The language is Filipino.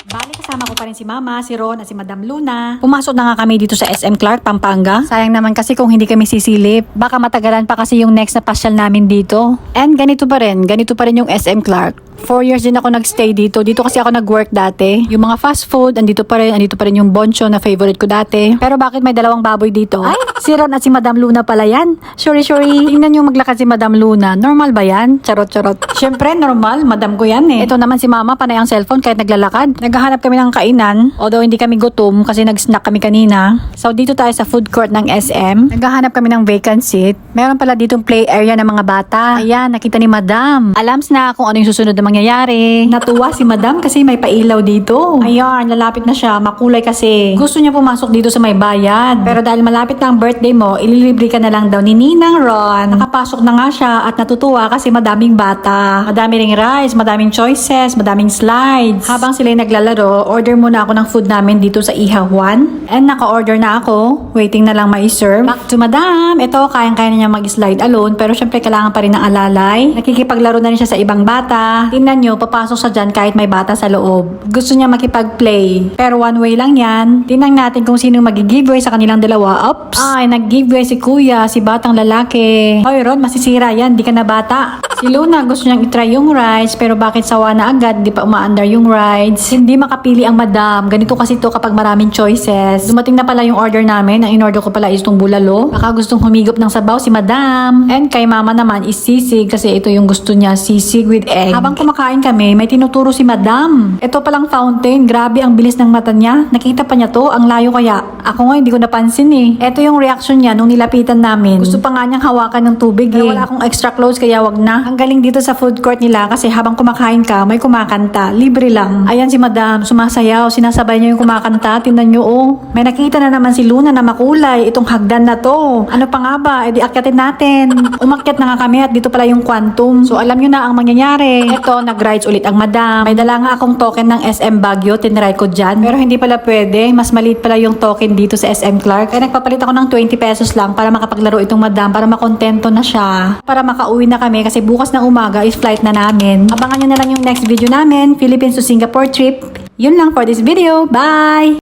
Bali, kasama ko pa rin si Mama, si Ron at si Madam Luna. Pumasok na nga kami dito sa SM Clark, Pampanga. Sayang naman kasi kung hindi kami sisilip. Baka matagalan pa kasi yung next na pasyal namin dito. And ganito pa rin yung SM Clark. 4 years din ako nagstay dito. Dito kasi ako nag-work dati. Yung mga fast food, andito pa rin yung boncho na favorite ko dati. Pero bakit may dalawang baboy dito? Ay, si Ron at si Madam Luna pala yan. Sorry. Tingnan yung maglakad si Madam Luna. Normal ba yan? Charot. Syempre, normal. Madam ko yan eh. Ito naman si Mama, panay ang cellphone kahit naglalakad. Naghahanap kami ng kainan. Although hindi kami gutom kasi nag-snack kami kanina. So dito tayo sa food court ng SM. Naghahanap kami ng vacant seat. Meron pala ditong play area ng mga bata. Ayan, nakita ni Madam. Alams na kung ano yung susunod na mangyayari. Natuwa si Madam kasi may pailaw dito. Ayan, lalapit na siya. Makulay kasi. Gusto niya pumasok dito sa may bayad. Pero dahil malapit na ang birthday mo, ililibre ka na lang daw ni Ninang Ron. Nakapasok na nga siya at natutuwa kasi madaming bata. Madami ring rice, madaming choices, madaming slides. Habang sila'y naglalaro, order muna ako ng food namin dito sa Ihawan. And naka-order na ako. Waiting na lang ma-serve. Back to Madam. Ito, kayang-kaya na niya mag-slide alone. Pero syempre kailangan pa rin ng alalay. Nakikipaglaro na rin siya sa ibang bata. Tingnan nyo, papasok siya dyan kahit may bata sa loob. Gusto niya makipag-play. Pero one way lang yan. Tingnan natin kung sino mag-giveaway sa kanilang dalawa. Oops! Ay, nag-giveaway si Kuya, si batang lalaki. Hoy Ron, masisira yan. Di ka na bata. Si Luna gusto niyang itry yung rides pero bakit sawa na agad, di pa umaandar yung rides. Hindi makapili ang Madam. Ganito kasi to kapag maraming choices. Dumating na pala yung order namin. Ang in-order ko pala is itong bulalo. Baka gustong humigop ng sabaw si Madam. And kay Mama naman is sisig kasi ito yung gusto niya, sisig with egg. Habang kumakain kami, may tinuturo si Madam. Ito palang fountain. Grabe ang bilis ng mata niya. Nakita pa niya to. Ang layo kaya. Ako nga hindi ko napansin eh. Ito yung reaction niya nung nilapitan namin. Gusto pa nga niyang hawakan ng tubig eh. Pero wala akong extra clothes kaya wag na. Ang galing dito sa food court nila kasi habang kumakain ka, may kumakanta. Libre lang. Ayan si Madam, sumasayaw. Sinasabay niya yung kumakanta. Tingnan niyo oh. May nakita na naman si Luna na makulay. Itong hagdan na to. Ano pa nga ba? E di akyatin natin. Umakyat na nga kami at dito pala yung quantum. So alam niyo na ang mangyayari. Ito, nag-rides ulit ang Madam. May dala nga akong token ng SM Baguio. Tinry ko dyan. Pero hindi pala pwede. Mas maliit pala yung token dito sa SM Clark. Kaya nagpapalit ako ng 20 pesos lang para makapaglaro itong Madam. Para makontento na siya. Para makauwi na kami kasi bukas ng umaga is flight na namin. Abangan nyo na lang yung next video namin, Philippines to Singapore trip. Yun lang for this video. Bye!